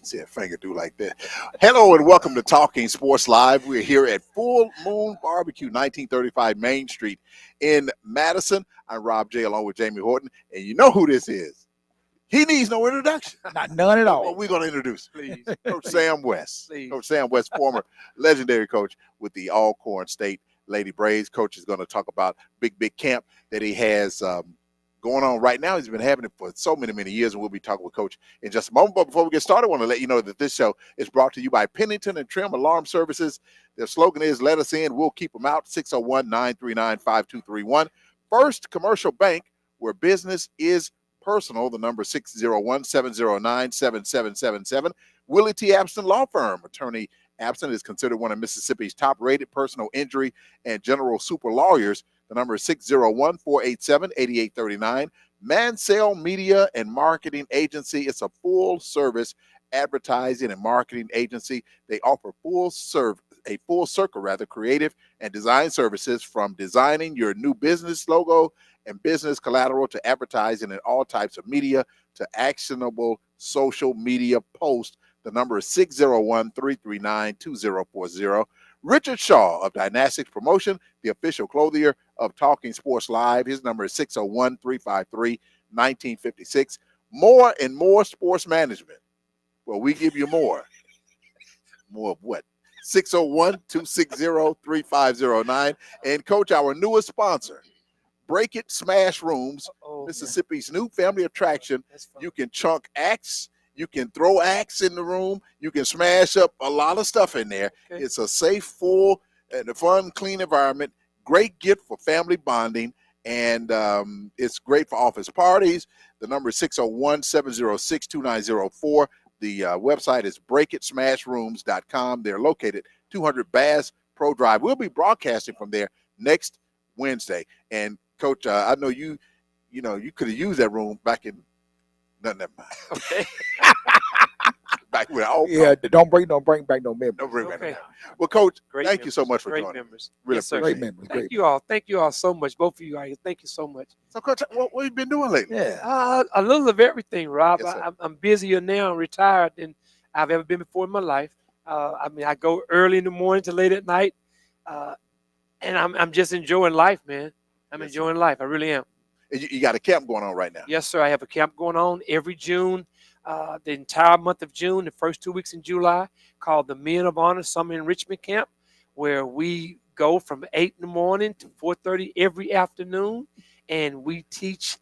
See a finger do like that. Hello and welcome to Talking Sports Live. We're here at Full Moon Barbecue, 1935 Main Street in Madison. I'm Rob J. along with Jamie Horton, and you know who this is. He needs no introduction. None at all. Well, we're going to introduce Please. Coach Sam West. Please. Coach Sam West, former legendary coach with the Alcorn State Lady Braves. Coach is going to talk about big camp that he has going on right now. He's been having it for so many years, and we'll be talking with Coach in just a moment. But before we get started, I want to let you know that this show is brought to you by Pennington and Trim Alarm Services. Their slogan is, let us in, we'll keep them out, 601-939-5231. First Commercial Bank, where business is personal, the number 601-709-7777. Willie T. Abston Law Firm. Attorney Abston is considered one of Mississippi's top-rated personal injury and general super lawyers. The number is 601-487-8839. Mansell Media and Marketing Agency. It's a full-service advertising and marketing agency. They offer full circle creative and design services, from designing your new business logo and business collateral to advertising in all types of media to actionable social media posts. The number is 601-339-2040. Richard Shaw of Dynastics Promotion, the official clothier of Talking Sports Live. His number is 601-353-1956. More and More Sports Management. Well, we give you more. More of what? 601-260-3509. And Coach, our newest sponsor, Break It Smash Rooms, Mississippi's new family attraction. You can chunk axe. You can throw axe in the room. You can smash up a lot of stuff in there. Okay. It's a safe, full, and a fun, clean environment. Great gift for family bonding, and it's great for office parties. The number is 601-706-2904. The website is breakitsmashrooms.com. They're located 200 Bass Pro Drive. We'll be broadcasting from there next Wednesday. And Coach, I know you could have used that room back in. Never mind. Okay. Back when don't bring back no memories. Don't bring back. Well, Coach, thank you so much for joining. Members. Really yes, appreciate great it. members. Thank you all. Thank you all so much. Both of you guys. Thank you so much. So, Coach, what have you been doing lately? Yeah. A little of everything, Rob. Yes, I'm busier now, retired than I've ever been before in my life. I mean, I go early in the morning to late at night, uh, and I'm just enjoying life, man. I'm Yes, enjoying life. I really am. And you got a camp going on right now. Yes, sir. I have a camp going on every June, the entire month of June, the first 2 weeks in July, called the Men of Honor Summer Enrichment Camp, where we go from 8 in the morning to 4:30 every afternoon, and we teach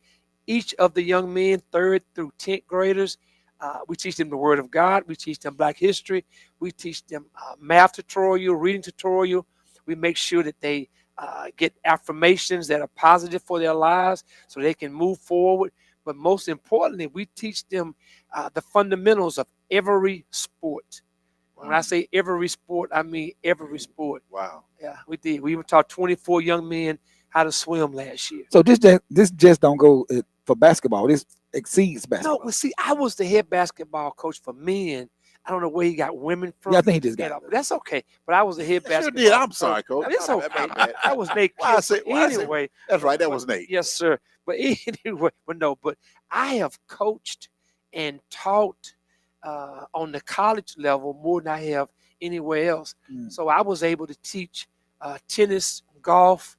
each of the young men, 3rd through 10th graders. We teach them the Word of God. We teach them Black history. We teach them math tutorial, reading tutorial. We make sure that they get affirmations that are positive for their lives so they can move forward. But most importantly, we teach them the fundamentals of every sport. When I say every sport, I mean every sport. Wow. Yeah, we did. We even taught 24 young men how to swim last year. So this just don't go for basketball. This exceeds basketball. No, well, see, I was the head basketball coach for men. I don't know where he got women from. Yeah, I think he just got But that's okay. But I was the head Sure basketball. did. I'm coach. sorry, coach. It's My okay. bad. That was Nate. Why I say- Kidd. why I say- Anyway, That's right. That was Nate. yes, sir. But anyway, but I have coached and taught on the college level more than I have anywhere else. Mm. So I was able to teach tennis, golf,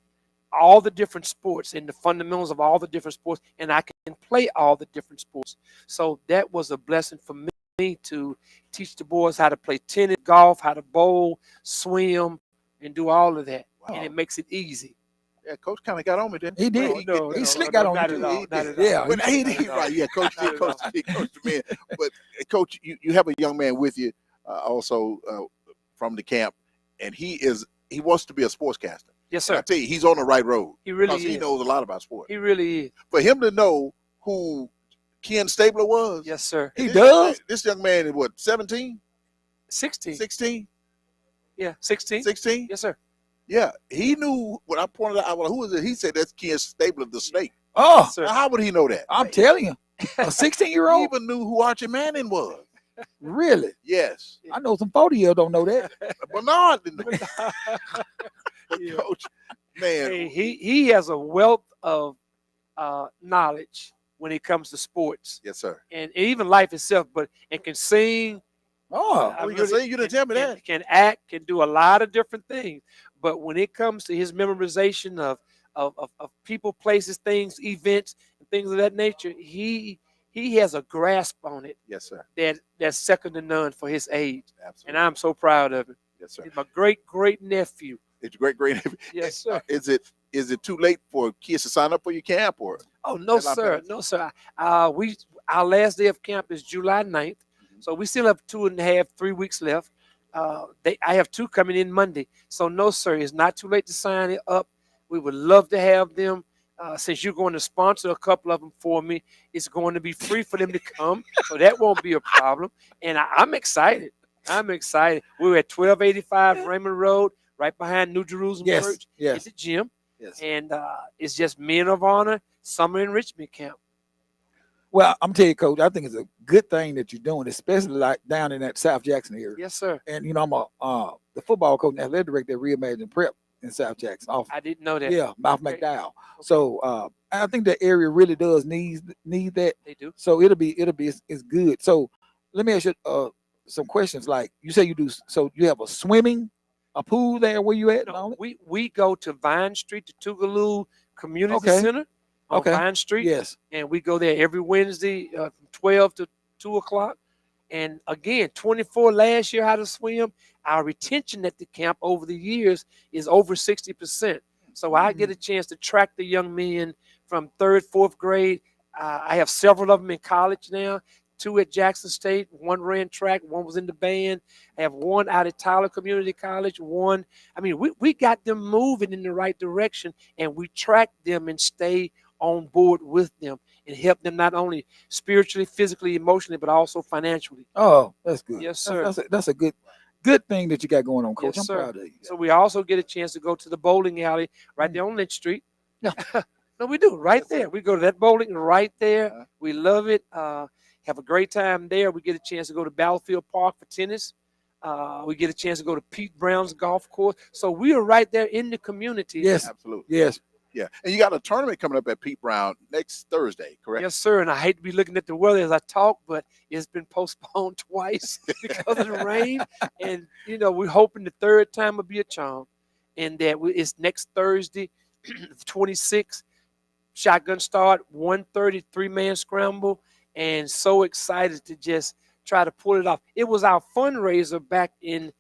all the different sports and the fundamentals of all the different sports, and I can play all the different sports. So that was a blessing for me to teach the boys how to play tennis, golf, how to bowl, swim, and do all of that. Wow. And it makes it easy. Yeah, coach kind of got on me then. He did. He slick got on not you at too. all, He not did. at all. Yeah, But he Not at did all. right. Yeah, coach Not did. at Coach all. did. Coach the men. But coach, you have a young man with you also from the camp, and he wants to be a sportscaster. Yes, And I sir. tell you, he's on the right road. He really Because he is. knows a lot about sports. He really is. For him to know who Ken Stabler was. Yes, sir. He this does? This young man is what, 17, 16. 16, Yeah, 16. 16? Yes, sir. Yeah, he knew when I pointed out, well, who is it? He said that's Ken Stabler, the snake. Oh, Yes, sir. Now, how would he know that? I'm telling you, a 16-year-old. He even knew who Archie Manning was. Really? Yes. I know some 40-year-olds don't know that. Bernard didn't know. But Yeah. coach, man, Hey, he has a wealth of knowledge when it comes to sports yes, sir. and even life itself, and can sing. Oh, Oh, you can sing? You didn't tell me that. Can act, can do a lot of different things. But when it comes to his memorization of people, places, things, events, and things of that nature, he has a grasp on it Yes, sir. that's second to none for his age. Absolutely. And I'm so proud of him. Yes, sir. He's my great nephew. It's great. Yes, sir. Is it too late for kids to sign up for your camp or? Oh no, At La sir, Paz? no, sir. Our last day of camp is July 9th, so we still have 2.5, 3 weeks left. I have 2 coming in Monday, so no, sir, it's not too late to sign it up. We would love to have them. Since you're going to sponsor a couple of them for me, it's going to be free for them to come, so that won't be a problem. And I'm excited. I'm excited. We're at 1285 Raymond Road, right behind New Jerusalem yes, Church. yes. It's the gym. Yes. And it's just Men of Honor Summer Enrichment Camp. Well, I'm telling you, Coach, I think it's a good thing that you're doing, especially like down in that South Jackson area. Yes, sir. And I'm the football coach and athletic director at Reimagine Prep in South Jackson. I didn't know that. Yeah, Mouth Okay. McDowell. So I think that area really does need that. They do. So it's good. So let me ask you some questions. Like you say you do. So you have a pool there where you at? and all No, that? we go to Vine Street, the Tougaloo Community Okay. Center on Okay. Vine Street. Yes. And we go there every Wednesday from 12 to 2 o'clock. And again, 24 last year how to swim. Our retention at the camp over the years is over 60%. So I get a chance to track the young men from 3rd, 4th grade. I have several of them in college now. 2 at Jackson State, 1 ran track, 1 was in the band. I have 1 out at Tyler Community College, 1. I mean, we got them moving in the right direction, and we track them and stay on board with them and help them not only spiritually, physically, emotionally, but also financially. Oh, that's good. Yes, sir. That's a good thing that you got going on, Coach. Yes, I'm sir. proud of you. So we also get a chance to go to the bowling alley right there on Lynch Street. Yeah. No, we do right Yes, sir. there. We go to that bowling right there. Uh-huh. We love it. Have a great time there. We get a chance to go to Battlefield Park for tennis. We get a chance to go to Pete Brown's golf course. So we are right there in the community. Yes. Absolutely. Yes. Yeah, and you got a tournament coming up at Pete Brown next Thursday, correct? Yes, sir. And I hate to be looking at the weather as I talk, but it's been postponed twice because of the rain. And we're hoping the third time will be a charm, and that it's next Thursday, the 26th. Shotgun start, 1:30, 3-man scramble, and so excited to just try to pull it off. It was our fundraiser back in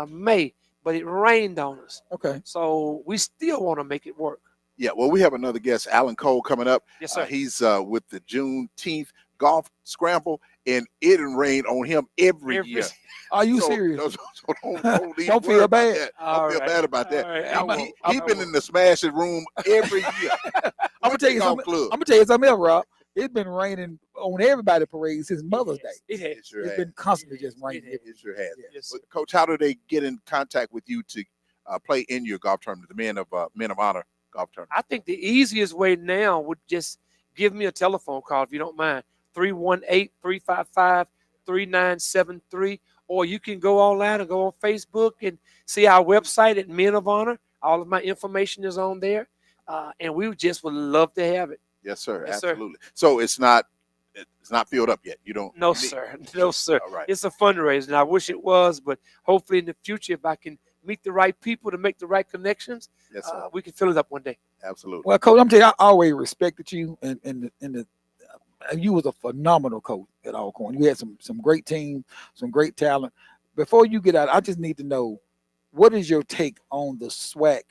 May, but it rained on us. Okay. So we still want to make it work. Yeah, well, we have another guest, Alan Cole, coming up. Yes, sir. He's with the Juneteenth golf scramble, and it rained on him every year. Are you So serious? don't even Don't feel worry about bad. that. All Don't feel right. bad about that. All right. I won't. He's been in the smashing room every year. I'm gonna tell you something. I'm gonna tell you something else, Rob. It's been raining on everybody's parade since Mother's Day. It has. It sure It's has. been constantly just raining. It It sure has. Yes, But Coach, how do they get in contact with you to play in your golf tournament, the Men of Honor golf tournament? I think the easiest way now would just give me a telephone call if you don't mind. 318-355-3973. Or you can go online and go on Facebook and see our website at Men of Honor. All of my information is on there. And we just would love to have it. Yes, sir. Yes, sir. Absolutely. So it's not filled up yet. You don't. No, you need- sir. No, sir. All right. It's a fundraiser, and I wish it was, but hopefully in the future, if I can meet the right people to make the right connections, Yes, sir. we can fill it up one day. Absolutely. Well, Coach, I'm telling you, I always respected you, and you was a phenomenal coach at Alcorn. You had some great team, some great talent. Before you get out, I just need to know, what is your take on the SWAC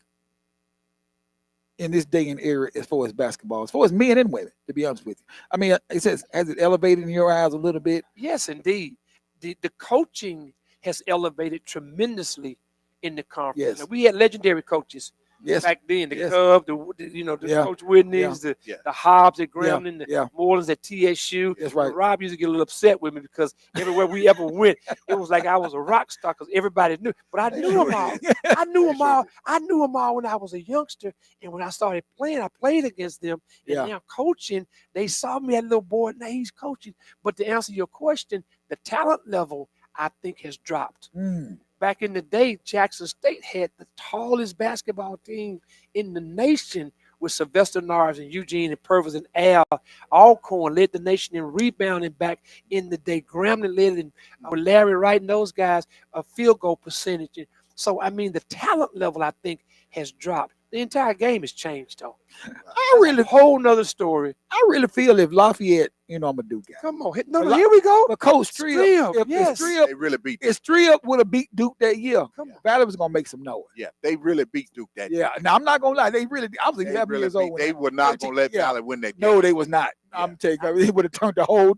in this day and era as far as basketball, as far as men and women, to be honest with you? I mean, it says, has it elevated in your eyes a little bit? Yes, indeed. The coaching has elevated tremendously in the conference. Yes. Now, we had legendary coaches Yes. back then. The Yes. Cubs, the Yeah. Coach Whitney's, Yeah. the Hobbs at Grambling, the Yeah. Morelands at TSU. That's right. Rob used to get a little upset with me because everywhere we ever went, it was like I was a rock star because everybody knew. But I knew them all. I knew them all. I knew them all when I was a youngster, and when I started playing, I played against them. And Yeah. now coaching, they saw me as a little boy. Now he's coaching. But to answer your question, the talent level I think has dropped. Mm. Back in the day, Jackson State had the tallest basketball team in the nation with Sylvester Nars and Eugene and Purvis and Al. Alcorn led the nation in rebounding back in the day. Grambling led in with Larry Wright and those guys, a field goal percentage. So, I mean, the talent level, I think, has dropped. The entire game has changed, though. I really, A whole nother story. I really feel if Lafayette, I'm a Duke guy. Come on. Here we go. But Coach Strip, if yes. Strip, They really beat. if Strip would have beat Duke that year, Come on. Valley was gonna make some noise. Yeah, they really beat Duke that year. Yeah. Now I'm not gonna lie, they really. I was They 11 really years beat. old. when They were not going to let Yeah. Valley win that game. No, they was not. Yeah. I'm telling you, they would have turned the whole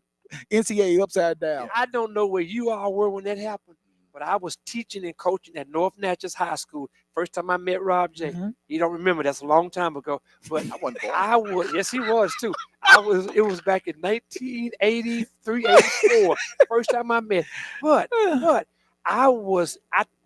NCAA upside down. I don't know where you all were when that happened, but I was teaching and coaching at North Natchez High School. First time I met Rob J. Mhm. You don't remember, that's a long time ago. But I wasn't born. I was, yes, he was too. It was back in 1983, 84, first time I met. But I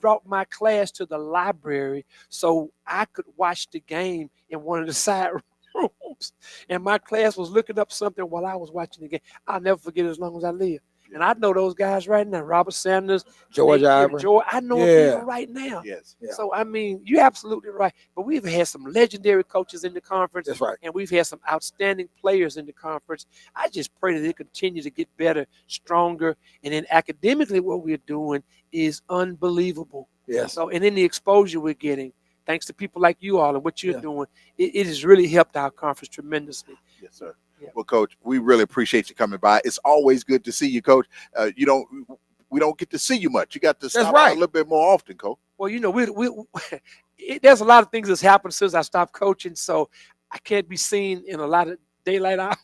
brought my class to the library so I could watch the game in one of the side rooms. And my class was looking up something while I was watching the game. I'll never forget it as long as I live. And I know those guys right now, Robert Sanders, George Nate Ivory. George, I know them Yeah. people right now. Yes. Yeah. So, I mean, you're absolutely right. But we've had some legendary coaches in the conference, That's right. and we've had some outstanding players in the conference. I just pray that they continue to get better, stronger. And then academically, what we're doing is unbelievable. Yes. So, and then the exposure we're getting, thanks to people like you all and what you're Yeah. doing, it has really helped our conference tremendously. Yes, sir. Yeah. Well, Coach, we really appreciate you coming by. It's always good to see you, Coach. We don't get to see you much. You got to stop by right. a little bit more often, Coach. Well, there's a lot of things that's happened since I stopped coaching, so I can't be seen in a lot of daylight hours.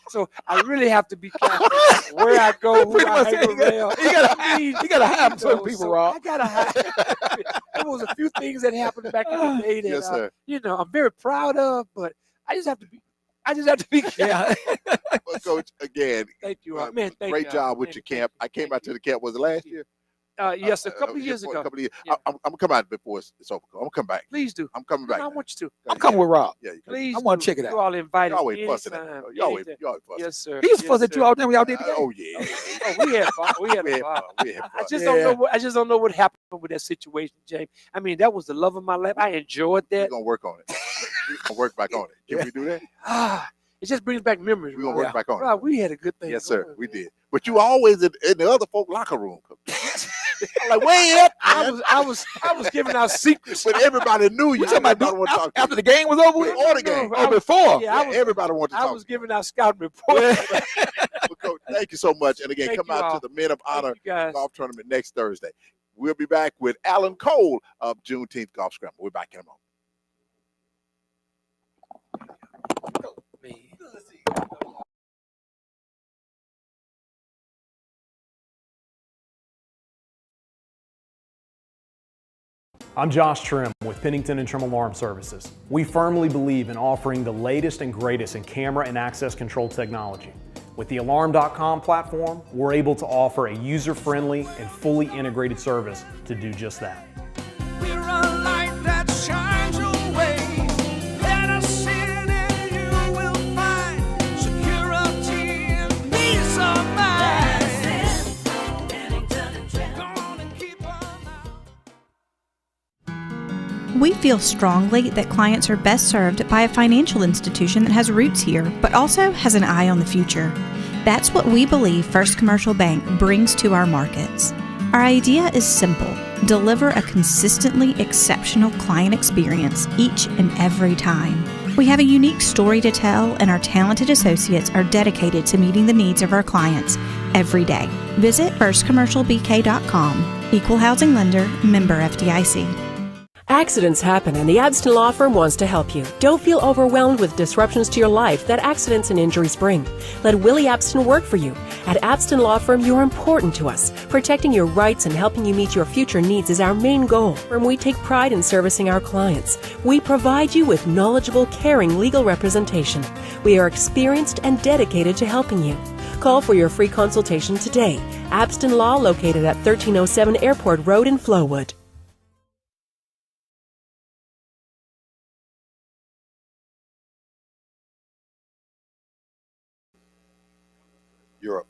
So I really have to be careful where I go, who Pretty I much, hang you gotta- around. you gotta I mean, You gotta have certain know, people, so Rob. I gotta hide. There was a few things that happened back in the day that Yes, sir. I'm very proud of, but I just have to be careful. Yeah. Well, Coach, again, Thank you, man. Thank great you, job with man. your Thank camp. you. I came Thank out to you. the camp. Was it last year? Yes, a couple of years A ago. couple of years. Yeah. I'm gonna come out before it's over. I'm gonna come back. Please do. I'm coming No, back. I want you to. I'm coming with Rob. Yeah, Please, I wanna do. check it out. You all invited. Y'all always fussing at me. Anytime, Y'all always anytime. fussing. Yes, sir. He used to Yes, fuss at you sir. all the time when y'all did the game. Oh yeah. Oh, we had fun. We had We had fun. fun. We had I fun. just don't Yeah. know. I just don't know what happened with that situation, James. I mean, that was the love of my life. I enjoyed We're that. gonna work on it. We're gonna work back on it. Can we do that? It just brings back memories. We're gonna Rob. work back on it. Rob, we had a good thing. Yes, sir. going, We man. did. But you always in the other folk locker room. I'm like, where at? I was giving out secrets. But everybody knew you. You talking about Everybody wanted to talk to after you. the game was over with? Before the game. No, I Or was- before? Yeah, I was, Everybody wanted to I talk. was giving out scouting reports. But Coach, thank you so much. And again, Thank come you out all. to the Men of Thank Honor you guys. Golf Tournament next Thursday. We'll be back with Alan Cole of Juneteenth Golf Scramble. We're back in a moment. I'm Josh Trim with Pennington and Trim Alarm Services. We firmly believe in offering the latest and greatest in camera and access control technology. With the Alarm.com platform, we're able to offer a user-friendly and fully integrated service to do just that. We're a light that shines your way. Let us in and you will find security and peace of mind. Gonna keep on out. We feel strongly that clients are best served by a financial institution that has roots here, but also has an eye on the future. That's what we believe First Commercial Bank brings to our markets. Our idea is simple: deliver a consistently exceptional client experience each and every time. We have a unique story to tell, and our talented associates are dedicated to meeting the needs of our clients every day. Visit firstcommercialbk.com. Equal housing lender, member FDIC. Accidents happen and the Abston Law Firm wants to help you. Don't feel overwhelmed with disruptions to your life that accidents and injuries bring. Let Willie Abston work for you. At Abston Law Firm, you're important to us. Protecting your rights and helping you meet your future needs is our main goal. And we take pride in servicing our clients. We provide you with knowledgeable, caring legal representation. We are experienced and dedicated to helping you. Call for your free consultation today. Abston Law, located at 1307 Airport Road in Flowood. Europe.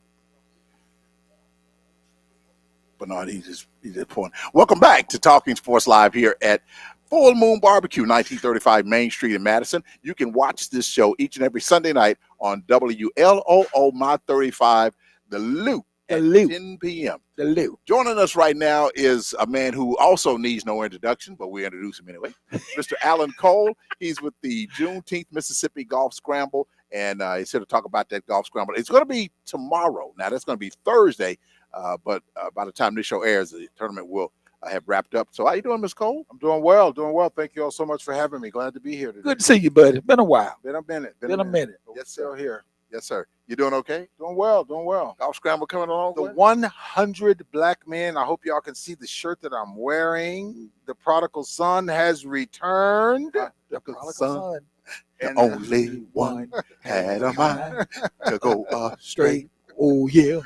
Bernard, he's just point. Welcome back to Talking Sports Live here at Full Moon Barbecue, 1935 Main Street in Madison. You can watch this show each and every Sunday night on WLOO My 35, The Loop, The at Loop. 10 p.m. The Lou. Joining us right now is a man who also needs no introduction, but we introduce him anyway. Mr. Alan Cole. He's with the Juneteenth Mississippi Golf Scramble, and he's here to talk about that golf scramble. It's going to be tomorrow. Now, that's going to be Thursday, but by the time this show airs, the tournament will have wrapped up. So how you doing, Ms. Cole? I'm doing well, doing well. Thank you all so much for having me. Glad to be here today. Good to see you, buddy. Been a while. Been a minute. Been a minute. But Yes, we're still sir. here. Yes, sir. You doing okay? Doing well, doing well. Golf scramble coming along? The well? 100 Black Men. I hope y'all can see the shirt that I'm wearing. The prodigal son has returned. The prodigal son. And Only one had a mind to go Straight. Oh, yeah.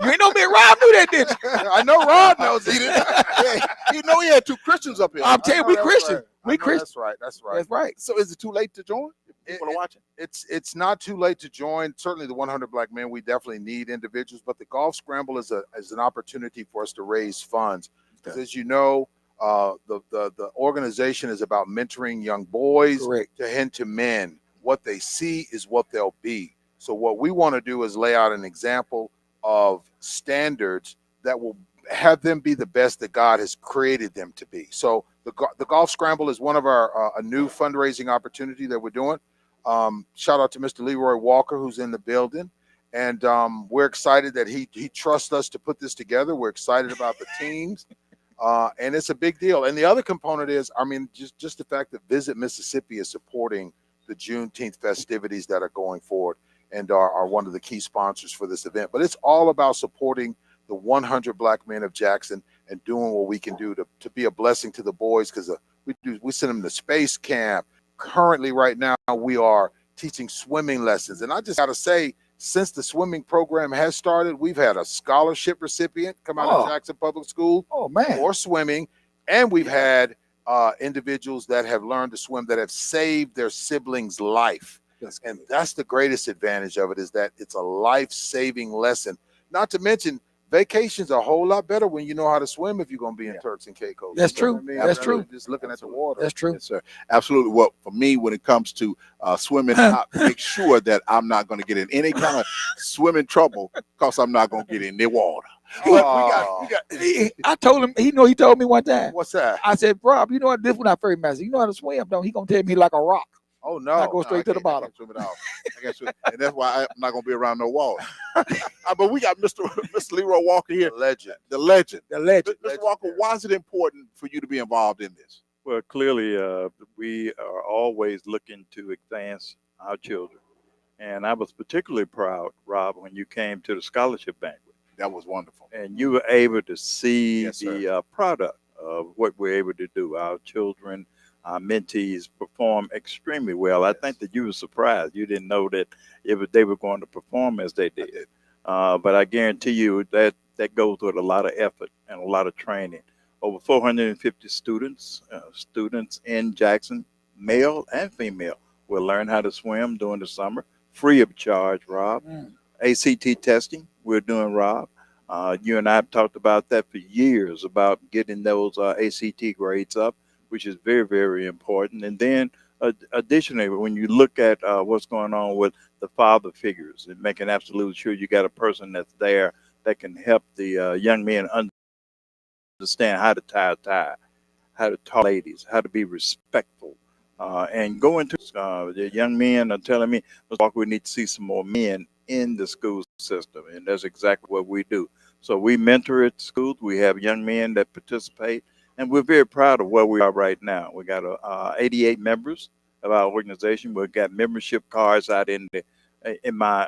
You ain't know me, Rob knew that, did you? I know Rod knows He it. didn't. Yeah, he know he had two Christians up here. I'm telling you, we That's Christian. right. I We know Christian. That's right. That's right. That's right. So is it too late to join? If people are watching. It's not too late to join. Certainly, the 100 Black Men, we definitely need individuals, but the golf scramble is an opportunity for us to raise funds. Because as you know, the organization is about mentoring young boys Correct. to hint to men. What they see is what they'll be. So what we want to do is lay out an example of standards that will have them be the best that God has created them to be. So the golf scramble is one of our a new fundraising opportunity that we're doing. Shout out to Mr. Leroy Walker, who's in the building. And we're excited that he trusts us to put this together. We're excited about the teams. And it's a big deal. And the other component is, I mean, just the fact that Visit Mississippi is supporting the Juneteenth festivities that are going forward and are one of the key sponsors for this event. But it's all about supporting the 100 Black Men of Jackson and doing what we can do to be a blessing to the boys, because we send them to space camp. Currently, right now, we are teaching swimming lessons. And I just got to say, since the swimming program has started, we've had a scholarship recipient come out of Jackson Public School Oh man. for swimming, and we've had individuals that have learned to swim that have saved their siblings' life. And that's the greatest advantage of it, is that it's a life-saving lesson. Not to mention, vacations are a whole lot better when you know how to swim if you're going to be in Turks and Caicos. That's You know true. what I mean? That's Rather true. than just looking at the water. That's true. Yes, sir. Absolutely. Well, for me, when it comes to swimming, I make sure that I'm not going to get in any kind of swimming trouble because I'm not going to get in the water. But we got. I told him, he told me one time. What's that? I said, Rob, you know what? This when I first met him. You know how to swim, don't he? Gonna tell me like a rock. Oh no! I go straight I to the can't- I bottom. can't swim at all. I can't swim. And that's why I'm not going to be around no water. But we got Mr. Leroy Walker here, The legend. the legend. The legend. Mr. Walker, why is it important for you to be involved in this? Well, clearly, we are always looking to advance our children. And I was particularly proud, Rob, when you came to the scholarship banquet That was wonderful. and you were able to see Yes, sir. the product of what we're able to do. Our children, our mentees perform extremely well. I think that you were surprised. You didn't know that they were going to perform as they did. But I guarantee you that goes with a lot of effort and a lot of training. Over 450 students in Jackson, male and female, will learn how to swim during the summer, free of charge, Rob. ACT testing, we're doing, Rob. You and I have talked about that for years, about getting those ACT grades up, which is very, very important. And then additionally, when you look at what's going on with the father figures and making absolutely sure you got a person that's there that can help the young men understand how to tie a tie, how to talk to ladies, how to be respectful. And go into the young men are telling me, Mr. Walker, we need to see some more men in the school system. And that's exactly what we do. So we mentor at schools. We have young men that participate. And we're very proud of where we are right now. We got 88 members of our organization. We've got membership cards out in my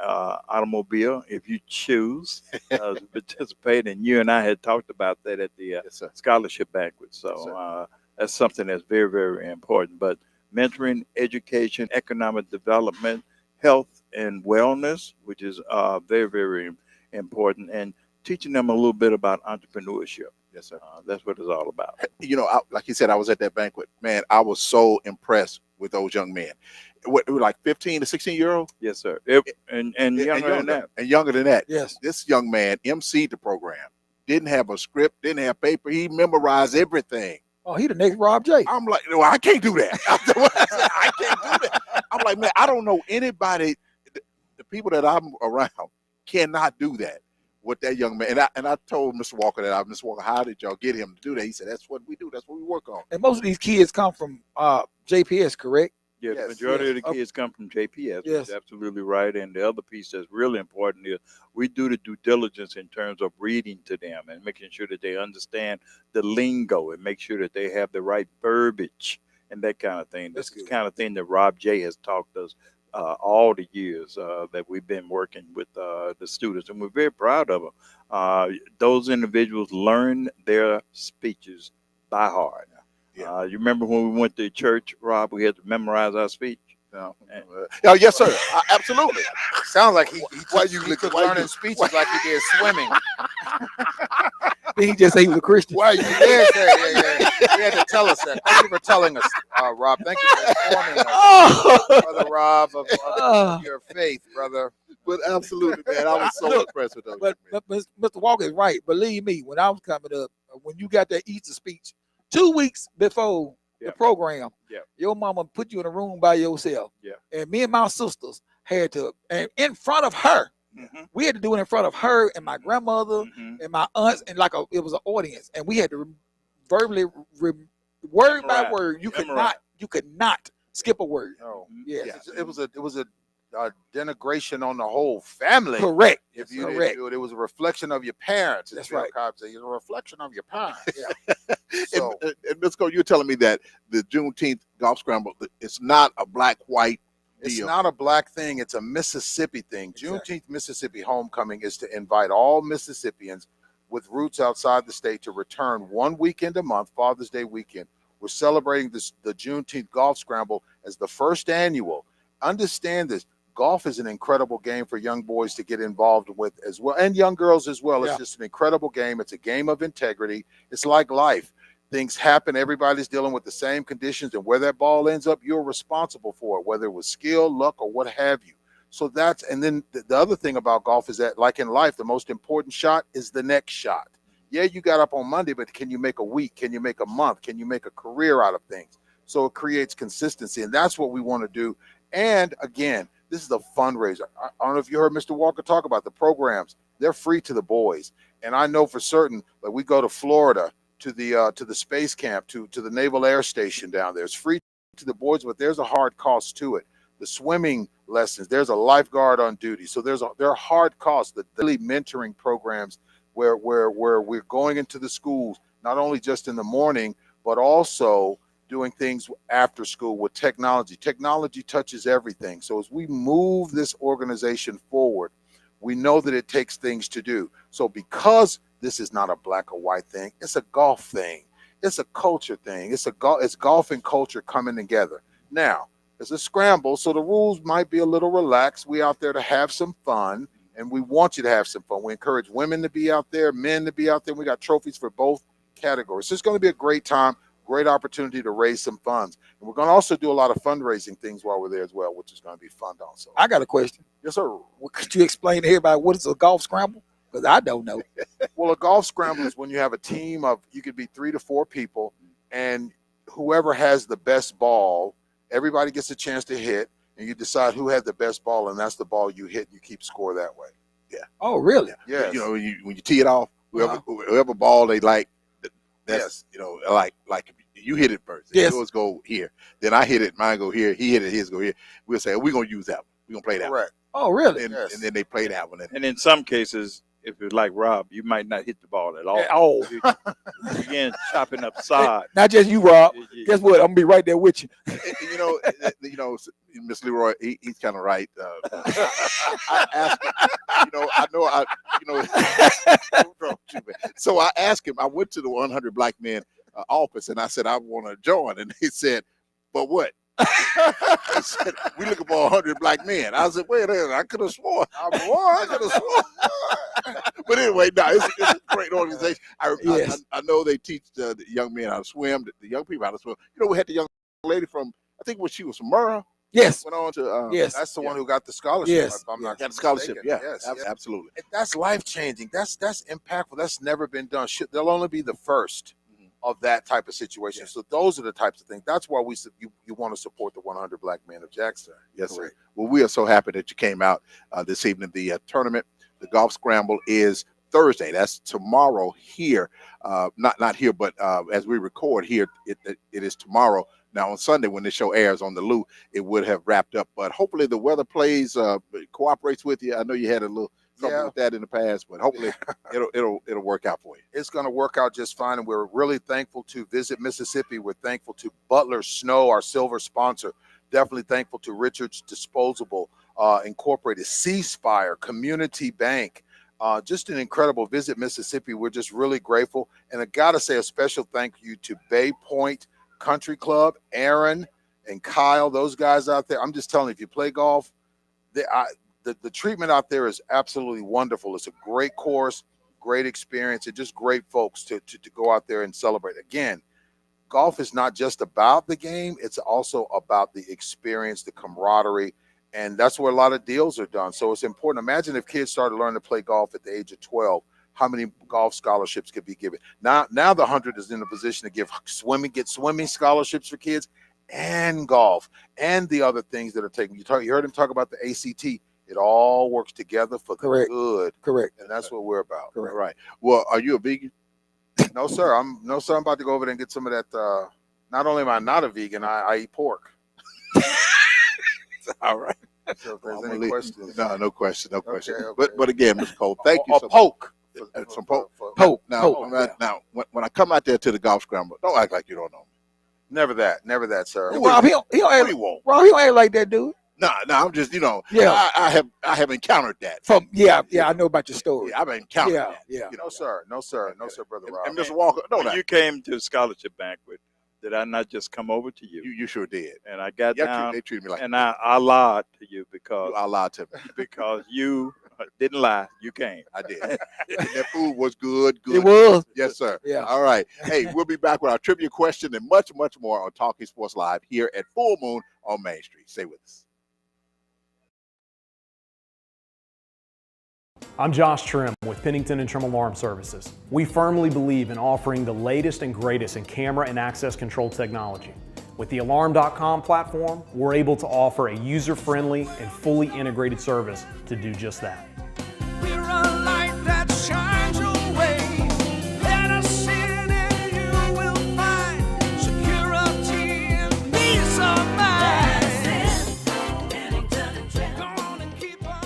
automobile if you choose to participate. And you and I had talked about that at the scholarship banquet. So that's something that's very, very important. But mentoring, education, economic development, health and wellness, which is very, very important, and teaching them a little bit about entrepreneurship. Yes, sir. That's what it's all about. You know, like you said, I was at that banquet. Man, I was so impressed with those young men. What, like 15 to 16-year-old? Yes, sir. And younger than that. And younger than that. Yes. This young man emceed the program. Didn't have a script, didn't have paper. He memorized everything. Oh, he the next Rob J. I'm like, no, I can't do that. I can't do that. I'm like, man, I don't know anybody. The people that I'm around cannot do that with that young man. And I told Mr. Walker that, Mr. Walker, how did y'all get him to do that? He said, that's what we do. That's what we work on. And most of these kids come from JPS, correct? Yeah, Yes, the majority yes. of the kids come from JPS. Yes. That's absolutely right. And the other piece that's really important is we do the due diligence in terms of reading to them and making sure that they understand the lingo and make sure that they have the right verbiage and that kind of thing. That's the kind of thing that Rob J has taught us all the years that we've been working with the students, and we're very proud of them. Those individuals learn their speeches by heart. Yeah. You remember when we went to church, Rob, we had to memorize our speech? No. Oh, yes, sir. Absolutely. Sounds like he Why took you- learning speeches like he did swimming. Then he just say he was a Christian. Why you did that? Yeah. He had to tell us that. Thank you for telling us, Rob. Thank you for informing us, Brother Rob, of your faith, brother. But absolutely, man. I was so impressed with those. But Mr. Walker is right. Believe me, when I was coming up, when you got that Easter speech, 2 weeks before the program, your mama put you in a room by yourself. Yeah. And me and my sisters had to, and in front of her, we had to do it in front of her and my grandmother and my aunts, and it was an audience, and we had to verbally, word by Memorize. word. You Memorize. could not skip a word. No. Yes. It was a denigration on the whole family. Correct. If you Correct. didn't do it, it was a reflection of your parents. That's Bill right. Cobb said, it's a reflection of your parents. And, and Ms. Cole, you're telling me that the Juneteenth golf scramble, it's not a black-white It's deal. not a black thing. It's a Mississippi thing. Exactly. Juneteenth Mississippi Homecoming is to invite all Mississippians with roots outside the state to return 1 weekend a month, Father's Day weekend. We're celebrating the Juneteenth Golf Scramble as the first annual. Understand this. golf is an incredible game for young boys to get involved with as well, and young girls as well. It's Yeah. just an incredible game. It's a game of integrity. It's like life. Things happen. Everybody's dealing with the same conditions, and where that ball ends up, you're responsible for it, whether it was skill, luck, or what have you. So that's, and then the other thing about golf is that, like in life, the most important shot is the next shot. Yeah, you got up on Monday, but can you make a week? Can you make a month? Can you make a career out of things? So it creates consistency, and that's what we want to do. And again, this is a fundraiser. I don't know if you heard Mr. Walker talk about the programs. They're free to the boys, and I know for certain that we go to Florida to the space camp, to the Naval Air Station down there. It's free to the boys, but there's a hard cost to it. The swimming lessons, there's a lifeguard on duty, so there are hard costs. The daily mentoring programs where we're going into the schools, not only just in the morning, but also doing things after school with technology. Technology touches everything. So as we move this organization forward, we know that it takes things to do. So because this is not a black or white thing, it's a golf thing. It's a culture thing. It's golf and culture coming together. Now, it's a scramble, so the rules might be a little relaxed. We out there to have some fun, and we want you to have some fun. We encourage women to be out there, men to be out there. We got trophies for both categories. So it's going to be a great time, great opportunity to raise some funds. And we're going to also do a lot of fundraising things while we're there as well, which is going to be fun also. I got a question. Yes, sir. Could you explain to everybody what is a golf scramble? Because I don't know. Well, a golf scramble is when you have a team of, you could be 3 to 4 people, and whoever has the best ball, everybody gets a chance to hit, and you decide who had the best ball, and that's the ball you hit, and you keep score that way. Oh, really? Yes. You know, when you tee it off, whoever ball they like, that's you know, like you hit it first. Yes. Yours go here. Then I hit it, mine go here. He hit it, his go here. We'll say we're gonna use that one. We're gonna play that Correct. Oh, really? one. Yes. And then they play that one. And in some cases, if you're like Rob, you might not hit the ball at all. Oh, You begin chopping up side. not just you, Rob. Guess what? I'm gonna be right there with you. You know, Miss Leroy, he's kind of right. I asked him, so I asked him. I went to the 100 Black Men office, and I said I want to join, and he said, "But what?" He said, "We looking for 100 black men." I said, "Wait a minute, I could have sworn. I could have sworn." But anyway, no, it's a great organization. I know they teach the young men how to swim, the young people how to swim. You know, we had the young lady from, I think she was from Murrah. Yes. Went on to Yes. That's the one who got the scholarship. Yes. If I'm not got a scholarship. mistaken. Yeah, Yes. absolutely. That's life changing. That's impactful. That's never been done. They'll only be the first of that type of situation. Yeah. So those are the types of things. That's why you want to support the 100 Black Men of Jackson. Yes, sir. Correct. Well, we are so happy that you came out this evening. The tournament, the golf scramble, is Thursday. That's tomorrow here. Not here, but as we record here, it is tomorrow. Now on Sunday, when the show airs on the Lou, it would have wrapped up. But hopefully the weather cooperates with you. I know you had a little trouble with that in the past, but hopefully it'll work out for you. It's going to work out just fine, and we're really thankful to Visit Mississippi. We're thankful to Butler Snow, our silver sponsor. Definitely thankful to Richards Disposable Incorporated, Ceasefire, Community Bank. Just an incredible Visit Mississippi. We're just really grateful, and I got to say a special thank you to Bay Point Country Club, Aaron and Kyle, those guys out there. I'm just telling you, if you play golf, the treatment out there is absolutely wonderful. It's a great course, great experience, and just great folks to go out there and celebrate. Again, golf is not just about the game, it's also about the experience, the camaraderie, and that's where a lot of deals are done. So it's important. Imagine if kids started learning to play golf at the age of 12, how many golf scholarships could be given. Now the 100 is in a position to get swimming scholarships for kids, and golf, and the other things that are taken. You heard him talk about the ACT. It all works together for the good. Correct. And that's what we're about. Correct. Right. Well, are you a vegan? No, sir. I'm about to go over there and get some of that. Not only am I not a vegan, I eat pork. All right. So if there's I'm gonna any leave- questions. No question. No question. okay. But again, Mr. Cole, thank you Or so much. poke. Some poke. Poke. Now, Poke. when I come out there to the golf scramble, don't act like you don't know me. Never that, sir. Rob, he don't What act, do you want? Rob, he don't act like that, dude. No, I'm just, Yeah. I have encountered that. I know about your story. Yeah, I've encountered that. Yeah. No, sir, brother Rob. And Mr. Walker, don't When act. you came to the scholarship banquet, Did I not just come over to you? You sure did. And I got Yeah, down they treated me like and I lied to you because I lied to me. because you didn't lie. You came. I did. And that food was good. It was. Yes, sir. Yeah. All right. Hey, we'll be back with our trivia question and much, much more on Talking Sports Live here at Full Moon on Main Street. Stay with us. I'm Josh Trim with Pennington and Trim Alarm Services. We firmly believe in offering the latest and greatest in camera and access control technology. With the Alarm.com platform, we're able to offer a user-friendly and fully integrated service to do just that. We're a light that shines your way. Let us in and you will find security and peace of mind. Go on and keep on out.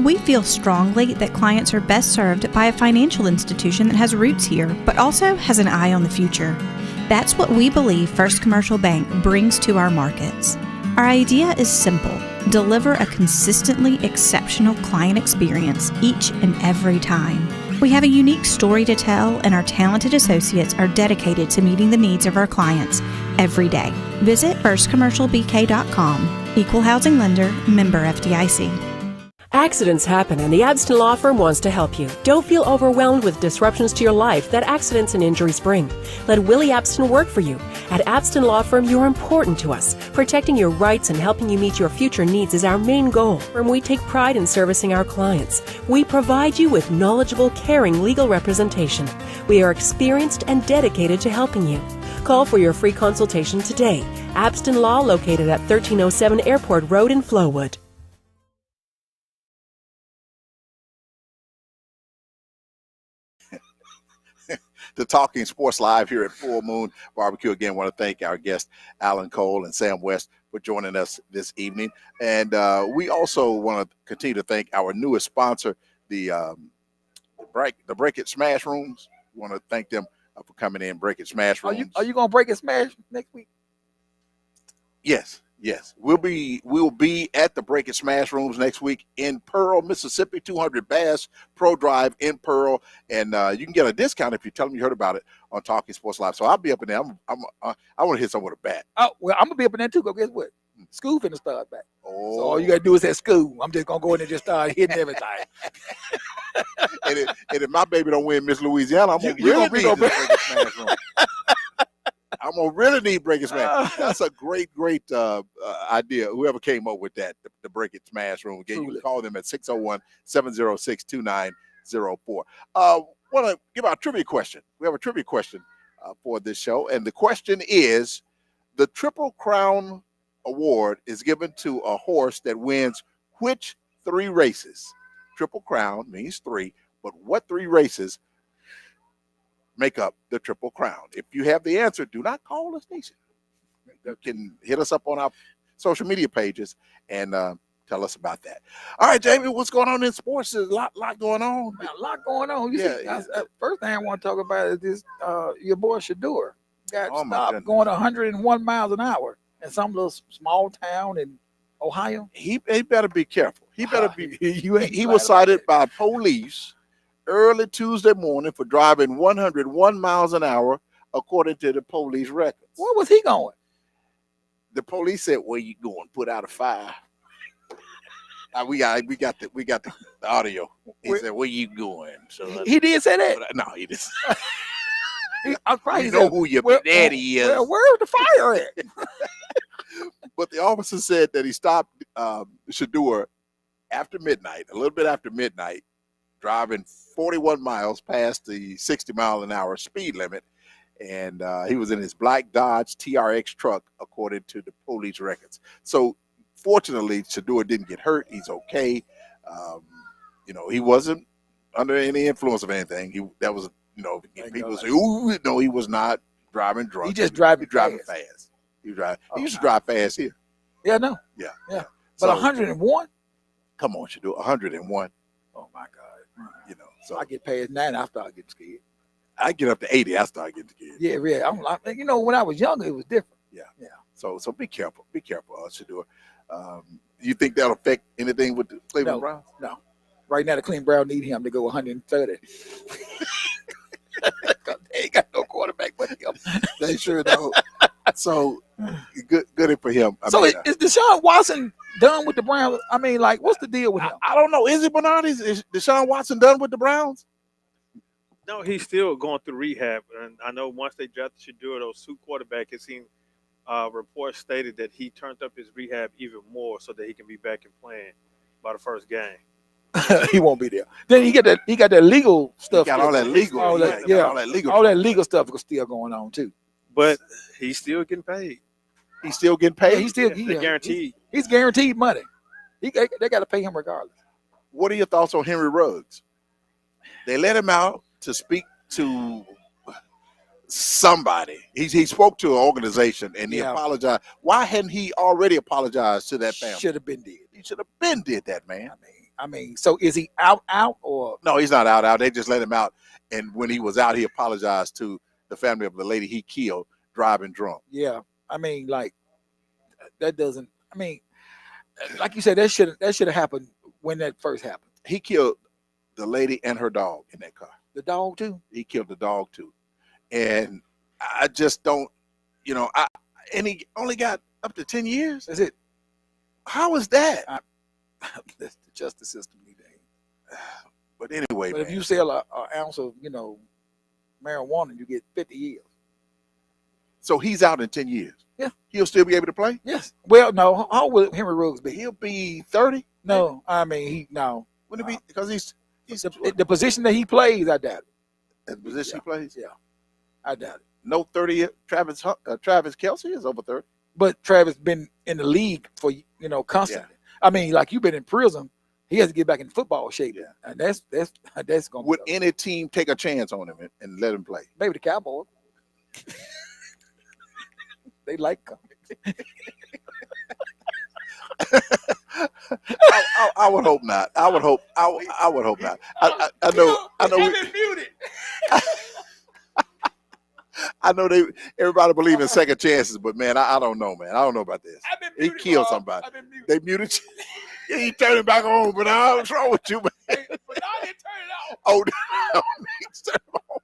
We feel strongly that clients are best served by a financial institution that has roots here, but also has an eye on the future. That's what we believe First Commercial Bank brings to our markets. Our idea is simple: deliver a consistently exceptional client experience each and every time. We have a unique story to tell, and our talented associates are dedicated to meeting the needs of our clients every day. Visit firstcommercialbk.com. Equal housing lender, member FDIC. Accidents happen, and the Abston Law Firm wants to help you. Don't feel overwhelmed with disruptions to your life that accidents and injuries bring. Let Willie Abston work for you. At Abston Law Firm, you're important to us. Protecting your rights and helping you meet your future needs is our main goal. And we take pride in servicing our clients. We provide you with knowledgeable, caring legal representation. We are experienced and dedicated to helping you. Call for your free consultation today. Abston Law, located at 1307 Airport Road in Flowood. The Talking Sports Live here at Full Moon Barbecue. Again, want to thank our guests, Alan Cole and Sam West, for joining us this evening. And we also want to continue to thank our newest sponsor, the Break It Smash Rooms. We want to thank them for coming in, Break It Smash Rooms. Are you gonna break and smash next week? Yes. We'll be at the Break It Smash Rooms next week in Pearl, Mississippi, 200 Bass Pro Drive in Pearl, and you can get a discount if you tell them you heard about it on Talking Sports Live. So I'll be up in there. I want to hit someone with a bat. Oh well, I'm gonna be up in there too. Go guess what? School finna start back. Oh, So all you gotta do is at school. I'm just gonna go in there and just start hitting everything. and if my baby don't win Miss Louisiana, I'm gonna You really gonna be need gonna this Break It Smash Room. I'm gonna really need Break It Smash. That's a great idea. Whoever came up with that, the Break It Smash Room. Again, you can call them at 601-706-2904. Want to give our trivia question. We have a trivia question for this show, and the question is: the Triple Crown Award is given to a horse that wins which 3 races? Triple Crown means 3, but what 3 races make up the Triple Crown? If you have the answer, do not call the station. You can hit us up on our social media pages and tell us about that. All right, Jamie, what's going on in sports? There's a lot going on. Man, a lot going on. You see, Yeah. first thing I want to talk about is this your boy Shador got Oh, my stopped goodness. going 101 miles an hour in some little small town in Ohio. He better be careful. He better be. You ain't He was right about cited by police early Tuesday morning for driving 101 miles an hour, according to the police records. Where was he going? The police said, "Where you going? Put out a fire." We got the audio. He said, "Where you going?" So He did say that. no, he didn't. I'm crying. You know who your daddy is. Where's the fire at? But the officer said that he stopped Shador after midnight, a little bit after midnight, driving 41 miles past the 60-mile-an-hour speed limit. And he was in his black Dodge TRX truck, according to the police records. So fortunately, Shador didn't get hurt. He's okay. He wasn't under any influence of anything. People say, "Ooh, no, he was not driving drunk. He just driving fast. He used to drive fast here. Yeah, no. Yeah. But So, 101? come on, Shador, 101. Oh my God. So I get past 90, I start getting scared. I get up to 80, I start getting scared. Yeah, yeah. When I was younger, it was different. Yeah. So be careful. Be careful, Shador. You think that'll affect anything with the Cleveland Browns? No. Right now, the Cleveland Browns need him to go 130. They ain't got no quarterback but him. They sure don't. So good for him. I So mean, is Deshaun Watson done with the Browns? I mean, like, what's the deal with him? I don't know. Is it Bernard? Is Deshaun Watson done with the Browns? No, he's still going through rehab, and I know once they drafted Shador, those two quarterback, it seemed reports stated that he turned up his rehab even more so that he can be back and playing by the first game. He won't be there. Then he got that legal stuff. He got all that legal. All that, yeah, all that legal. all that legal stuff is still going on too. But he's still getting paid. He's still getting Yeah, paid. he's still They're guaranteed. He's guaranteed money. They got to pay him regardless. What are your thoughts on Henry Ruggs? They let him out to speak to somebody. He spoke to an organization and he Yeah. apologized. Why hadn't he already apologized to that family? Should have been dead. He should have been did that, man. I mean, so is he out or No, he's not out. They just let him out. And when he was out, he apologized to the family of the lady he killed driving drunk. yeah? I mean, like that doesn't. I mean, like you said, that should have happened when that first happened. He killed the lady and her dog in that car. The dog too. He killed the dog too. And I just don't, and he only got up to 10 years. That's it. How is that? That's the justice system these days. But anyway, But if man, you sell an ounce of marijuana, you get 50 years. so he's out in 10 years. Yeah. He'll still be able to play? Yes. Well, no. How old will Henry Ruggs be? He'll be 30? No, I mean no. Wouldn't it be? Because he's The position that he plays, I doubt it. the position he plays. Yeah, I doubt it. No 30. Travis Kelsey is over 30. But Travis been in the league for constantly. I mean, like you've been in prison. He has to get back in football shape. Yeah. And that's gonna Would be any team take a chance on him and let him play? maybe the Cowboys. They like him. I would hope not. I would hope not. I know. I know everybody believe in second chances, but man, I don't know, man. I don't know about this. He killed somebody. They muted you. He turned it back on, but what's wrong with you, man? But I didn't turn it off. Oh, no, he turned it on.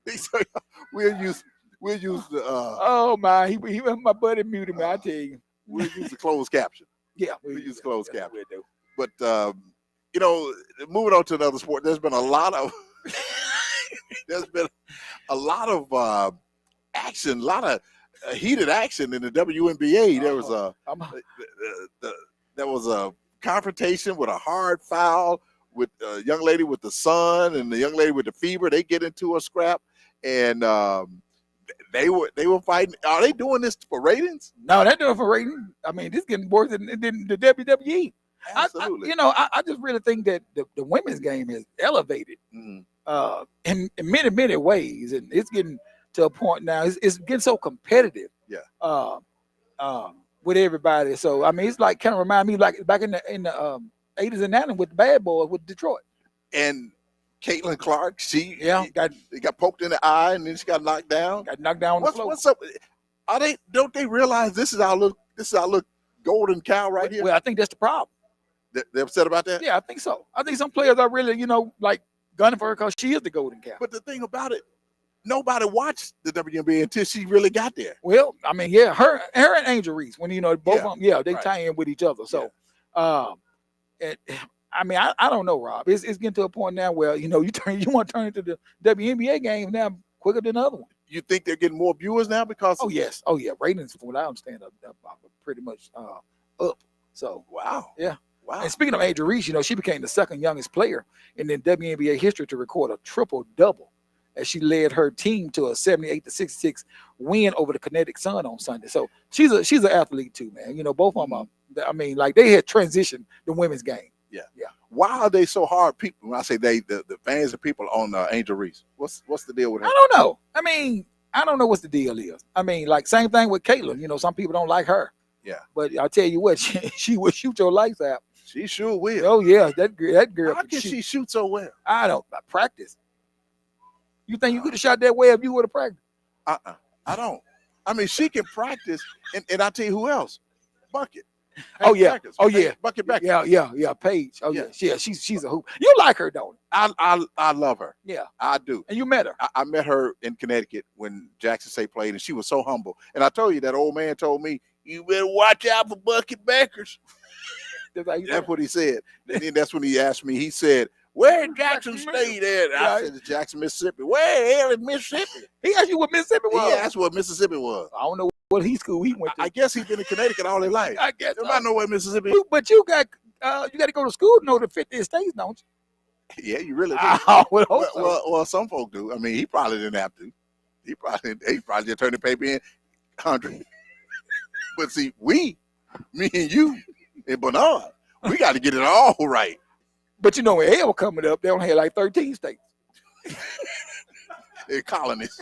He said, we'll use the Oh my, he my buddy muted me. I tell you. we'll use the closed caption. Yeah, We'll use closed yeah, caption. we'll do. But moving on to another sport, there's been a lot of action, a lot of heated action in the WNBA. There was a confrontation with a hard foul with a young lady with the sun and the young lady with the fever. They get into a scrap, and they were fighting. Are they doing this for ratings? No, they're doing for rating. I mean, this is getting worse than the WWE. Absolutely. I just really think that the women's game is elevated Mhm. in many ways, and it's getting to a point now. It's getting so competitive. Yeah. With everybody. So I mean, it's like kind of remind me like back in the 80s and 90s with the Bad Boys with Detroit. And Caitlin Clark, she got poked in the eye and then she got knocked down. Got knocked down on the floor. What's up? Don't they realize this is our little golden cow right here? Well, I think that's the problem. They're upset about that? Yeah, I think so. I think some players are really, like gunning for her because she is the golden cow. But the thing about it, nobody watched the WNBA until she really got there. Well, I mean, yeah, her and Angel Reese, when both of them, they right. tie in with each other. So, I mean, I don't know, Rob. It's getting to a point now where you want to turn into the WNBA game now quicker than the other one. You think they're getting more viewers now because? Oh yes, ratings from what I understand are pretty much up. So wow, yeah. Wow. And speaking of Angel Reese, she became the second youngest player in the WNBA history to record a triple-double as she led her team to a 78-66 win over the Kinetic Sun on Sunday. So she's an athlete too, man. Both of them are, I mean, like they had transitioned the women's game. Yeah. Yeah. Why are they so hard? People, when I say they, the fans and people on Angel Reese, what's the deal with her? I don't know. I mean, I don't know what the deal is. I mean, like same thing with Caitlin. Some people don't like her. Yeah. But I'll tell you what, she will shoot your lights out. She sure will. Oh yeah, that girl. How can she shoot so well? I don't practice. You think you could have shot that way if you would have practiced? I don't. I mean, she can practice, and I tell you who else, Bucket. Oh yeah. Beckers. Oh yeah. Bucket Beckers. Yeah. Paige. Oh Yeah. yeah. She's a hoop. You like her, don't you? I love her. Yeah. I do. And you met her. I met her in Connecticut when Jackson State played, and she was so humble. And I told you that old man told me, "You better watch out for Bucket Beckers." That's what he said. And then that's when he asked me. He said, "Where in Jackson State at?" I said, "Jackson, Mississippi." Where the hell is Mississippi? He asked you what Mississippi was. He asked what Mississippi was. I don't know what school he went to. I guess he's been in Connecticut all his life. I guess. I know where Mississippi. But you got to go to school to know the 50 states, don't you? Yeah, you really do. I would hope so. Well, some folk do. I mean, he probably didn't have to. He probably just turned the paper in 100. But see, me and you and Bernard, we got to get it all right. But you know, when hell coming up, they only had like 13 states. They're colonies.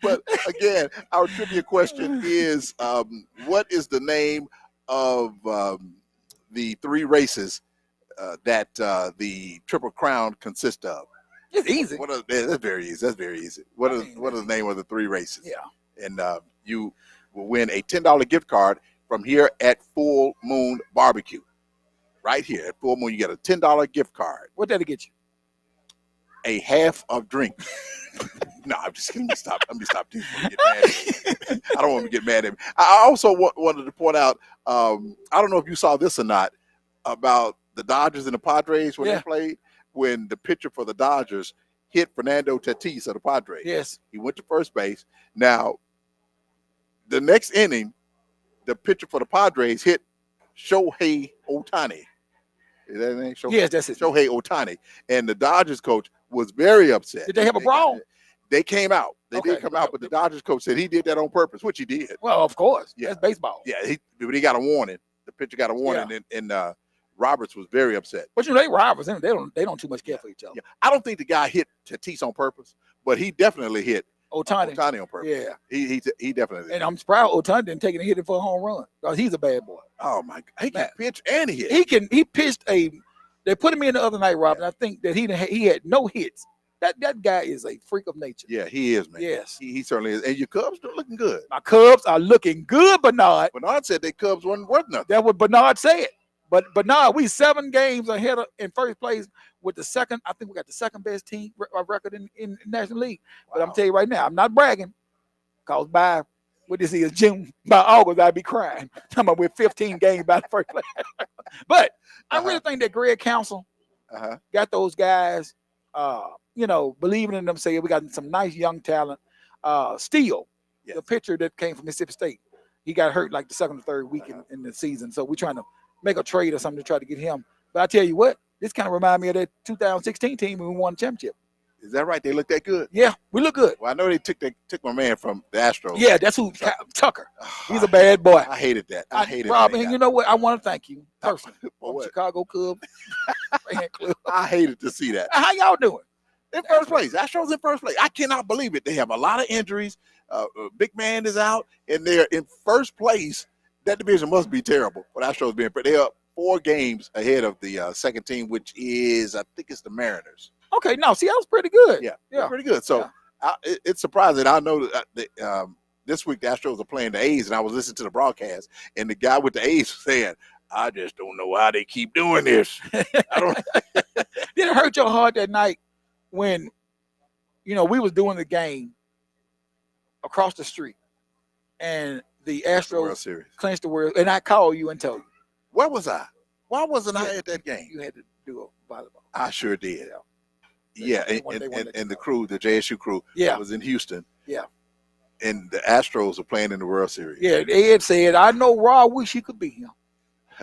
But again, our trivia question is, what is the name of the 3 races that the Triple Crown consists of? It's easy. That's very easy. That's very easy. What are the name of the 3 races? Yeah. And you will win a $10 gift card from here at Full Moon Barbecue. Right here at Full Moon, you get a $10 gift card. What did it get you? A half of drink. No, I'm just kidding. Let me stop. Get mad at me. I don't want to get mad at me. I also wanted to point out, I don't know if you saw this or not, about the Dodgers and the Padres when they played, when the pitcher for the Dodgers hit Fernando Tatis of the Padres. Yes. He went to first base. Now, the next inning, the pitcher for the Padres hit Shohei Ohtani. Is that his name? Yes, that's it. Shohei Ohtani. And the Dodgers coach was very upset. Did they have a brawl? They came out. They Okay. did come out, but the Dodgers coach said he did that on purpose, which he did. Well, of course. Yeah. That's baseball. Yeah, but he got a warning. The pitcher got a warning, and Roberts was very upset. But you know, they rivals. They don't too much care for each other. Yeah. I don't think the guy hit Tatis on purpose, but he definitely hit Ohtani on purpose. Yeah. He definitely did. And I'm surprised Ohtani didn't take it and hit it for a home run because he's a bad boy. Oh my God, he can pitch and he hit. He pitched they put him in the other night, Robin. I think that he had no hits. That guy is a freak of nature. Yeah, he is, man. Yes. He certainly is. And your Cubs are looking good. My Cubs are looking good, Bernard. Bernard said their Cubs weren't worth nothing. That's what Bernard said. But Bernard, we 7 games ahead in first place with the second. I think we got the second best team record in National League. Wow. But I'm telling you right now, I'm not bragging. Because by June, by August, I'd be crying. I'm about with 15 games by the first place. But I really think that Greg Council got those guys, believing in themselves. We got some nice young talent. Steele, the pitcher that came from Mississippi State, he got hurt like the second or third week in the season. So we're trying to make a trade or something to try to get him. But I tell you what, this kind of reminds me of that 2016 team when we won the championship. Is that right? They look that good? Yeah, we look good. Well, I know they took my man from the Astros. Yeah, that's who Tucker. He's a bad boy. I hated that. I hated Rob, and you know what? I want to thank you personally. What? Chicago Cubs fan club. I hated to see that. How y'all doing? In first place. Astros in first place. I cannot believe it. They have a lot of injuries. Big man is out, and they're in first place. That division must be terrible. But Astros being they're up 4 games ahead of the second team, which is, I think it's the Mariners. Okay, no, see, that was pretty good. Yeah, pretty good. So it's surprising. I know that this week the Astros are playing the A's, and I was listening to the broadcast, and the guy with the A's was saying, "I just don't know how they keep doing this." I don't. Did it hurt your heart that night when, we was doing the game across the street, and the Astros World Series clinched the world, and I called you and told you. Where was I? Why wasn't I at that game? You had to do a volleyball. I sure did. Yeah, and the crew, the JSU crew, was in Houston. Yeah. And the Astros are playing in the World Series. Yeah, Ed said, "I know Rob wish he could be here."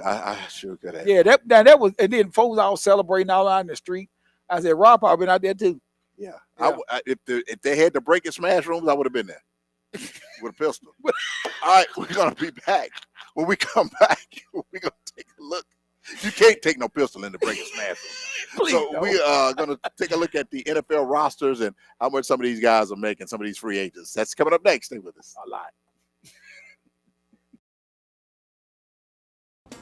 I sure could have. Yeah, that was, and then folks all celebrating all out in the street. I said, "Rob probably been out there too." Yeah. If they had to break and smash rooms, I would have been there with a pistol. All right, we're gonna be back. When we come back, we're gonna take a look. You can't take no pistol in the break and smash room. So we are going to take a look at the NFL rosters and how much some of these guys are making, some of these free agents. That's coming up next. Stay with us. A lot.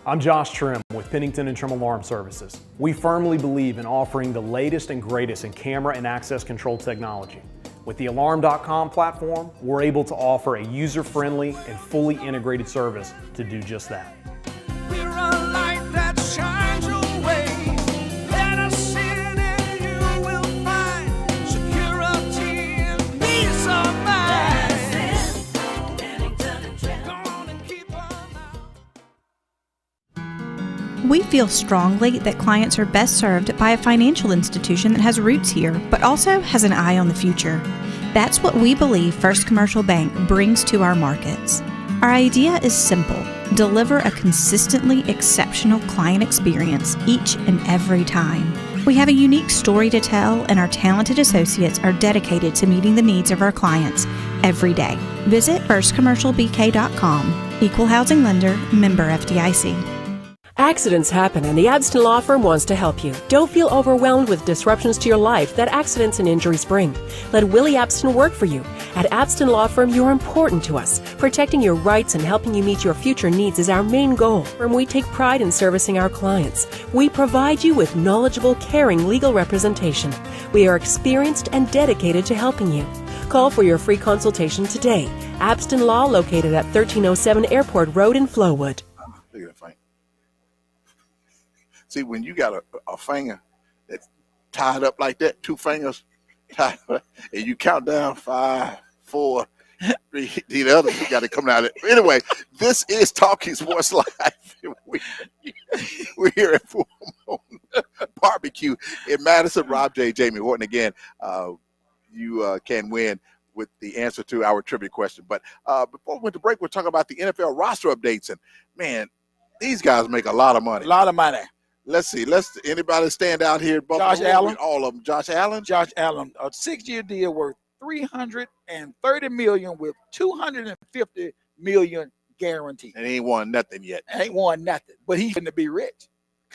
I'm Josh Trim with Pennington and Trim Alarm Services. We firmly believe in offering the latest and greatest in camera and access control technology. With the Alarm.com platform, we're able to offer a user-friendly and fully integrated service to do just that. We're a light that shines your way. Let us in and you will find security and peace of mind. Gonna keep on out. We feel strongly that clients are best served by a financial institution that has roots here, but also has an eye on the future. That's what we believe First Commercial Bank brings to our markets. Our idea is simple: deliver a consistently exceptional client experience each and every time. We have a unique story to tell, and our talented associates are dedicated to meeting the needs of our clients every day. Visit firstcommercialbk.com. Equal housing lender, member FDIC. Accidents happen, and the Abston Law Firm wants to help you. Don't feel overwhelmed with disruptions to your life that accidents and injuries bring. Let Willie Abston work for you. At Abston Law Firm, you're important to us. Protecting your rights and helping you meet your future needs is our main goal. We take pride in servicing our clients. We provide you with knowledgeable, caring legal representation. We are experienced and dedicated to helping you. Call for your free consultation today. Abston Law, located at 1307 Airport Road in Flowood. Look at that thing. See, when you got a finger that's tied up like that, two fingers tied up, and you count down 5, 4, 3, the other you got to come out of it. Anyway, this is Talking Sports Live. We're here at Full Moon Barbecue in Madison. Rob J. Jamie Horton again. You can win with the answer to our trivia question. But before we went to break, we're talking about the NFL roster updates. And, man, these guys make a lot of money. A lot of money. Let's see. Anybody stand out here? Josh Allen. All of them. Josh Allen. Josh Allen, a 6-year deal worth $330 million with $250 million guaranteed. And he ain't won nothing yet. Ain't won nothing, but he's going to be rich.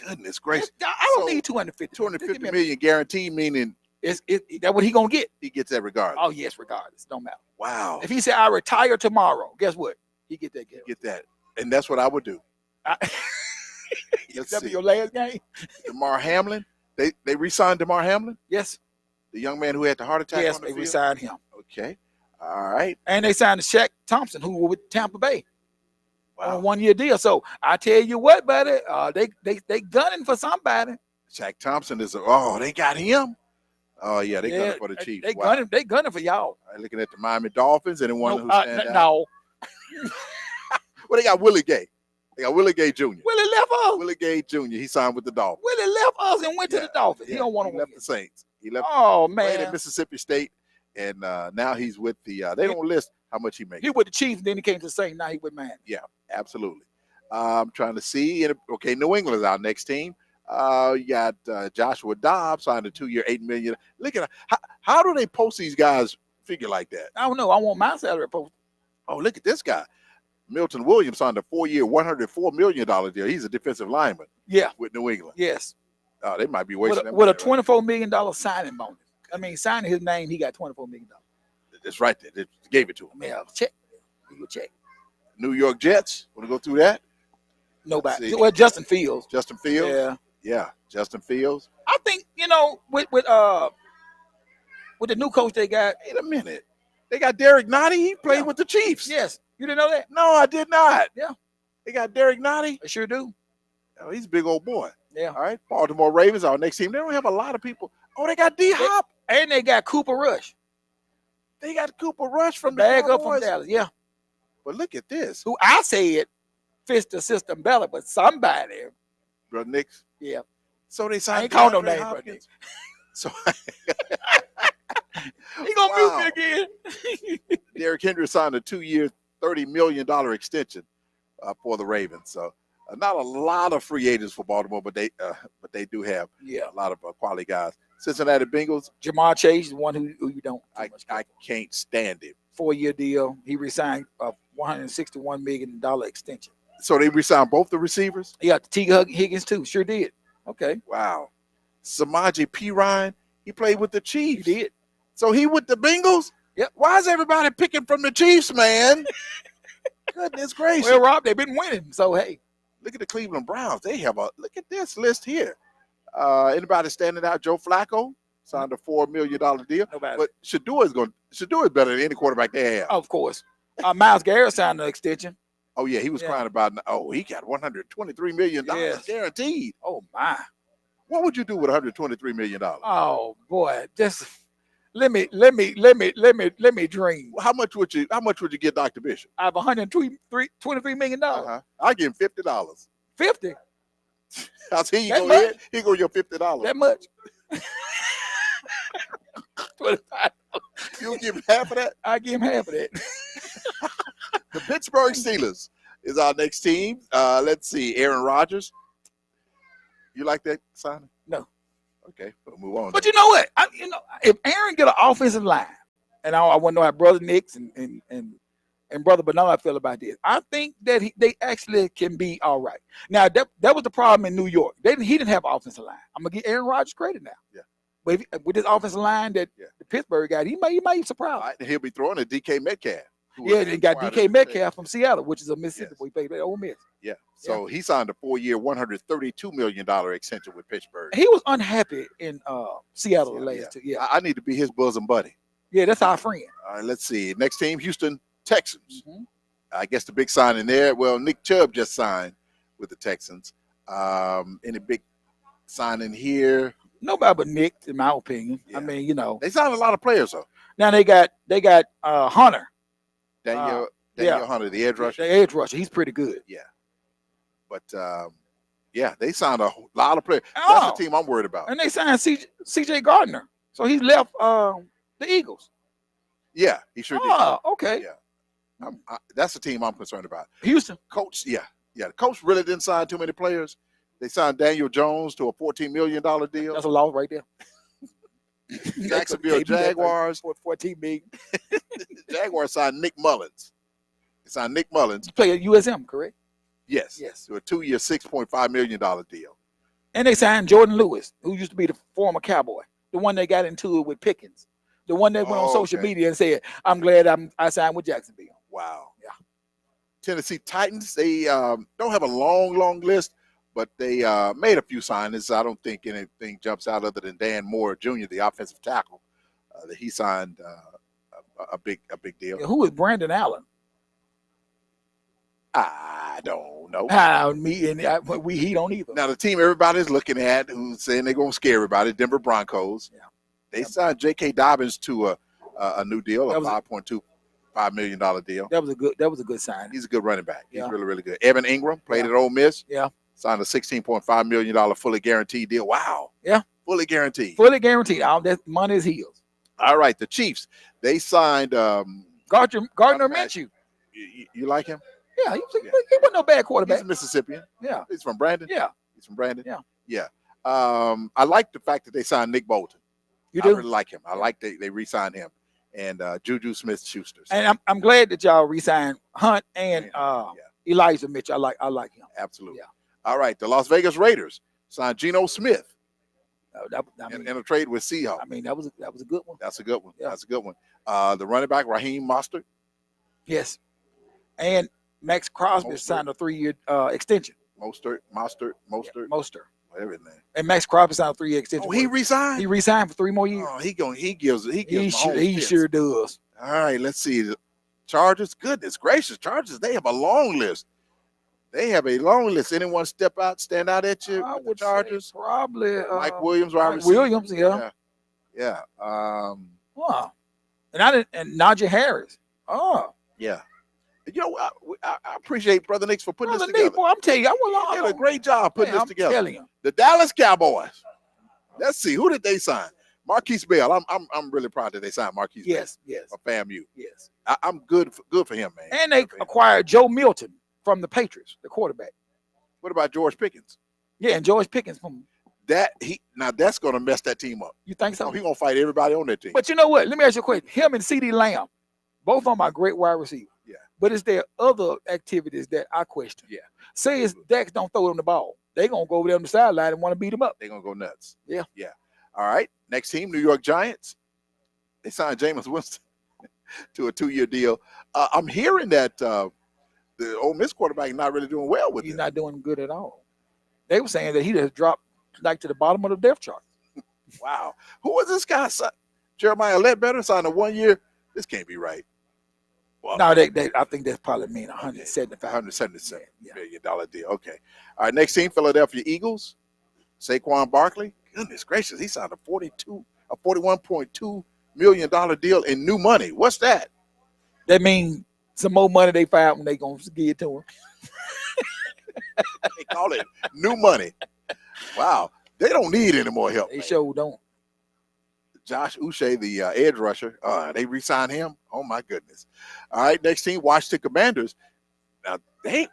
Goodness gracious. I don't need 250. $250 million guaranteed, meaning that's what he going to get. he gets that regardless. Oh, yes, regardless. Don't matter. Wow. If he said, I retire tomorrow, guess what? He get that guarantee. Get that. And that's what I would do. Let's That be see. your last game? DeMar Hamlin. They re-signed DeMar Hamlin, Yes. the young man who had the heart attack Yes, on the they field. re-signed him. Okay. All right. And they signed Shaq Thompson, who was with Tampa Bay on Wow. a 1-year deal. So I tell you what, buddy, they gunning for somebody. Shaq Thompson is they got him. Oh yeah, they gunning for the Chiefs. Wow. They gunning for y'all. All right, looking at the Miami Dolphins and the one who No, stand out. no. Well, they got Willie Gay. They got Willie Gay Jr. Willie left us. Willie Gay Jr. He signed with the Dolphins. Willie left us and went to the Dolphins. He Yeah, don't want he to left win. the Saints. He left. Oh Played at man, Mississippi State, and now he's with the. They don't list how much he makes. he with the Chiefs. Then he came to the Saints. Now he with man. Absolutely. I'm trying to see. Okay, New England is our next team. You got Joshua Dobbs signed a 2-year, $8 million. Look at how do they post these guys figure like that? I don't know. I want my salary post. Oh, look at this guy. Milton Williams signed a 4-year, $104 million deal. He's a defensive lineman Yeah. with New England. Yes. They might be wasting With a that money. $24 million signing bonus. I mean, signing his name, he got $24 million. It's right there. They gave it to him. Yeah, check. You check. New York Jets. Want to go through that? Nobody. see. Well, Justin Fields. Justin Fields. Yeah. Yeah, Justin Fields. I think with the new coach they got. Wait a minute. They got Derek Nottie. He played Yeah. with the Chiefs. Yes, you didn't know that? No, I did not. Yeah. They got Derek Nottie. They sure do. Oh, he's a big old boy. Yeah. All right. Baltimore Ravens, our next team. They don't have a lot of people. Oh, they got D Hop. And they got Cooper Rush. They got Cooper Rush from the Bag up from Cowboys. Dallas. Yeah. But look at this. Who I said fits the system better, but somebody. Bro Nix. Yeah. So they I signed ain't call no DeAndre name, bro. Hopkins. So He gonna Wow. mute me again. Derrick Henry signed a 2-year, $30 million extension for the Ravens. So not a lot of free agents for Baltimore, but they do have Yeah. a lot of quality guys. Cincinnati Bengals, Jamar Chase is one who you don't. I can't stand him. 4-year deal. He resigned a $161 million extension. So they re-signed both the receivers? Yeah, T. Higgins too. Sure did. Okay. Wow. Samaje Perine, he played with the He Chiefs. did. So he with the Bengals? Yep. Why is everybody picking from the Chiefs, man? Goodness gracious. Well, Rob, they've been winning. So hey. Look at the Cleveland Browns. They have look at this list here. Anybody standing out? Joe Flacco, signed a $4 million deal. Nobody. But Shadua is better than any quarterback they have. Of course. Miles Garrett signed an extension. Oh yeah, he was Yeah. crying about. Oh, he got $123 million Yes. guaranteed. Oh my. What would you do with $123 million? Oh boy. Just let me dream. How much would you get Dr. Bishop? I have $123 million. I'll give him $50. 50. I'll tell you, That go much? ahead. He go your $50. That much. 25. You'll give him half of that. I give him half of that. The Pittsburgh Steelers is our next team. Let's see, Aaron Rodgers. You like that signing? No. Okay, we'll move on. But you know what? If Aaron get an offensive line, and I want to know how Brother Nix and Brother Bernard feel about this. I think that they actually can be all right. Now that was the problem in New York. He didn't have an offensive line. I'm gonna give Aaron Rodgers credit now. Yeah. But with this offensive line that the Pittsburgh got, he might surprise. All right, he'll be throwing a DK Metcalf. Yeah, they got acquired DK as a Metcalf from Seattle, which is a Mississippi. Yes. We played at Ole Miss. Yeah. So he signed a 4-year, $132 million extension with Pittsburgh. He was unhappy in Seattle last year. Yeah. I need to be his bosom buddy. Yeah, that's our friend. All right, let's see. Next team, Houston Texans. Mm-hmm. I guess the big signing there. Well, Nick Chubb just signed with the Texans. Any big signing here? Nobody but Nick, in my opinion. Yeah. I mean, They signed a lot of players though. Now they got Hunter. Daniel yeah. Hunter, the edge rusher. The edge rusher. He's pretty good. Yeah. But they signed a lot of players. Oh. That's the team I'm worried about. And they signed CJ Gardner. So he left the Eagles. Yeah, he sure did. Oh, okay. Yeah. That's the team I'm concerned about. Houston. Coach, yeah. The coach really didn't sign too many players. They signed Daniel Jones to a $14 million deal. That's a loss right there. Jacksonville Jaguars. For $14 million. Jaguars signed Nick Mullins. They signed Nick Mullins. You play at USM, correct? Yes. To a 2-year, $6.5 million deal. And they signed Jordan Lewis, who used to be the former Cowboy, the one that got into it with Pickens, the one that went on social media and said, "I'm glad I signed with Jacksonville." Wow. Yeah. Tennessee Titans, they don't have a long list, but they made a few signings. I don't think anything jumps out other than Dan Moore Jr., the offensive tackle, that he signed a big deal. Yeah, who is Brandon Allen? I don't know. He don't either. Now, the team everybody's looking at, who's saying they're going to scare everybody, Denver Broncos. Yeah. They signed J.K. Dobbins to a new deal, a $5.25 million deal. That was a good sign. He's a good running back. He's Yeah. really, really good. Evan Ingram played at Ole Miss. Yeah. Signed a $16.5 million fully guaranteed deal. Wow. Yeah. Fully guaranteed. Fully guaranteed. All that money is his. All right. The Chiefs, they signed Gardner Minshew. You like him? Yeah, he wasn't no bad quarterback. He's a Mississippian. Yeah. He's from Brandon. Yeah. He's from Brandon. Yeah. Yeah. I like the fact that they signed Nick Bolton. You do? I really like him. I like they re-signed him. And Juju Smith-Schuster. And I'm glad that y'all re-signed Hunt and Elijah Mitchell. I like him. Absolutely. Yeah. All right. The Las Vegas Raiders signed Geno Smith In in a trade with Seahawks. I mean, that was a good one. That's a good one. Yeah. That's a good one. The running back, Raheem Mostert. Yes. And Max Crosby Mostert. signed a 3-year extension. Mostert, Mostert. whatever his name. And Max Crosby signed a 3-year extension. Oh, he resigned? He resigned for 3 more years. Oh, he gives He sure does. All right, let's see. The Chargers, goodness gracious, Chargers, they have a long list. Anyone stand out at you? I with the would Chargers. say probably Mike Williams, wide Mike receiver. Williams, yeah. Yeah. Wow. And Najee Harris. Oh. Yeah. You know, I appreciate Brother Nix for putting Brother this together. Nick, boy, I'm telling you, He did a great job putting this together. I'm telling you. The Dallas Cowboys. Let's see, who did they sign? Marquise Bell. I'm really proud that they signed Marquise Yes, Bell. yes. Of FAMU. Yes. I'm good for him, man. And they acquired Joe Milton from the Patriots, the quarterback. What about George Pickens? Yeah, and George Pickens from. That's gonna mess that team up. You think so? He's gonna fight everybody on that team. But you know what? Let me ask you a question. Him and CeeDee Lamb, both of them are great wide receivers. Yeah. But it's their other activities that I question. Yeah. Say it's Dax don't throw them the ball. They're gonna go over there on the sideline and want to beat him up. They're gonna go nuts. Yeah. Yeah. All right. Next team, New York Giants. They signed Jameis Winston to a 2-year deal. I'm hearing that the Ole Miss quarterback is not really doing well with He's it. not doing good at all. They were saying that he just dropped like to the bottom of the depth chart. Wow. Who was this guy? Jeremiah Ledbetter signed a 1 year. This can't be right. Well, No, I think that's probably mean 175. $177 million deal. Okay. All right. Next team, Philadelphia Eagles. Saquon Barkley. Goodness gracious, he signed a $41.2 million deal in new money. What's that? That means some more money they found when they gonna give it to him. They call it new money. Wow. They don't need any more help. They man. sure don't. Josh Uche, the edge rusher, they re-signed him. Oh my goodness! All right, next team, Washington Commanders. Now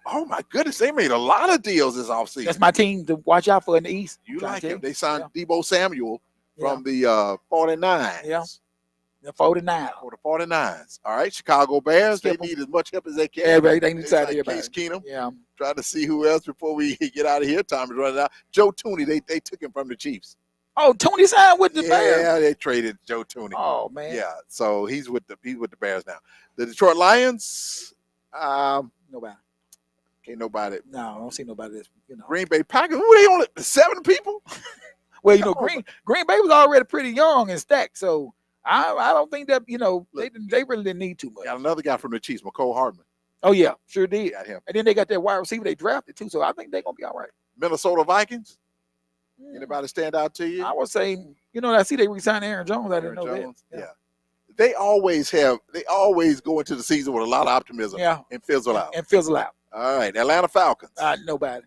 oh my goodness, they made a lot of deals this offseason. That's my team to watch out for in the East. You Trying like to him? tell They signed Yeah. Deebo Samuel from the 49ers. Yeah. The 49. For the 49ers. All right, Chicago Bears. Skip 'em. They need as much help as they can. Everything They inside signed everybody. Case Keenum. Yeah. Trying to see who else before we get out of here. Time is running out. Joe Tooney. They took him from the Chiefs. Oh, Tony signed with the Bears. Yeah, they traded Joe Tooney. Oh man. Yeah, so he's with the Bears now. The Detroit Lions, Nobody. can't nobody. No, I don't see nobody that's, Green Bay Packers, who they only 7 people? Well, No. Green Bay was already pretty young and stacked, so I don't think that they really didn't need too much. Got another guy from the Chiefs, McCole Hardman. Oh yeah, sure did. Got him. And then they got that wide receiver they drafted too, so I think they're gonna be all right. Minnesota Vikings. Anybody stand out to you? I would say, I see they re-signed Aaron Jones. I didn't know Jones? that. Yeah. They always go into the season with a lot of optimism Yeah. and fizzle out. And fizzle out. All right, Atlanta Falcons. Nobody.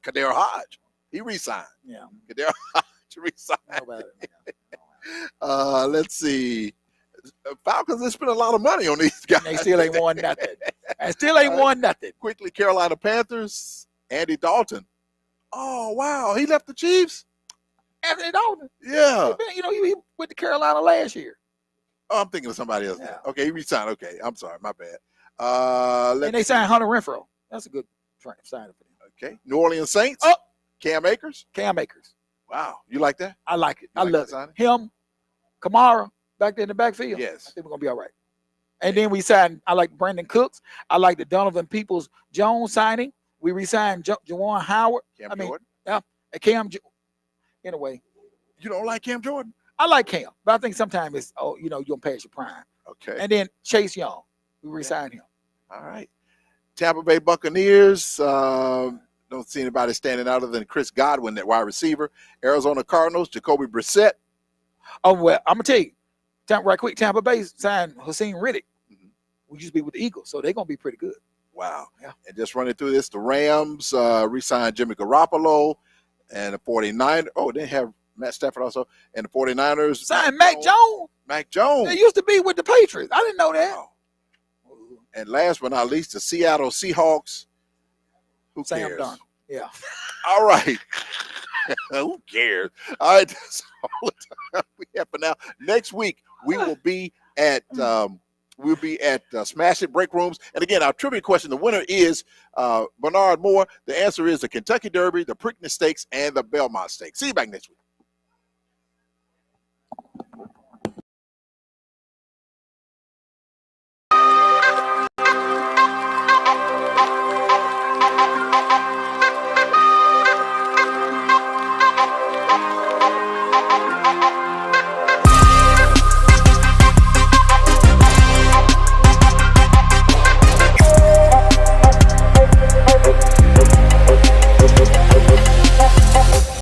Kader Hodge. He re-signed. Yeah. Kader Hodge re-signed. Nobody. Let's see. Falcons, they spent a lot of money on these guys. They still ain't won nothing. And still ain't won nothing. Quickly, Carolina Panthers, Andy Dalton. Oh, wow. He left the Chiefs? Anthony Dalton. Yeah. He went to Carolina last year. Oh, I'm thinking of somebody else. Yeah. Now. Okay, he resigned. Okay, I'm sorry. My bad. And they signed Hunter Renfro. That's a good signing for them. Okay. New Orleans Saints. Oh. Cam Akers. Cam Akers. Wow. You like that? I like it. You I like love that signing? it. Him, Kamara, back there in the backfield. I Yes. think we're going to be all right. And then we signed, I like Brandon Cooks. I like the Donovan Peoples-Jones signing. We re-signed Juwan Howard. Cam Jordan. Cam, anyway, You don't like Cam Jordan? I like Cam, but I think sometimes it's, you're going to pass your prime. Okay. And then Chase Young, we re-signed him. All right. Tampa Bay Buccaneers. Don't see anybody standing out other than Chris Godwin, that wide receiver. Arizona Cardinals, Jacoby Brissett. Oh, well, I'm going to tell you, right quick, Tampa Bay signed Hussein Riddick. We used to be with the Eagles, so they're going to be pretty good. Wow. Yeah. And just running through this, the Rams re-signed Jimmy Garoppolo, and the 49ers. Oh, they have Matt Stafford also. And the 49ers. Signed Mac Jones. Mac Jones. They used to be with the Patriots. I didn't know that. Wow. And last but not least, the Seattle Seahawks. Who Sam cares? Darnold. Yeah. All right. Who cares? All right. That's all the time we have for now. Next week, we will be at Smash It Break Rooms. And again, our trivia question, the winner is Bernard Moore. The answer is the Kentucky Derby, the Preakness Stakes, and the Belmont Stakes. See you back next week.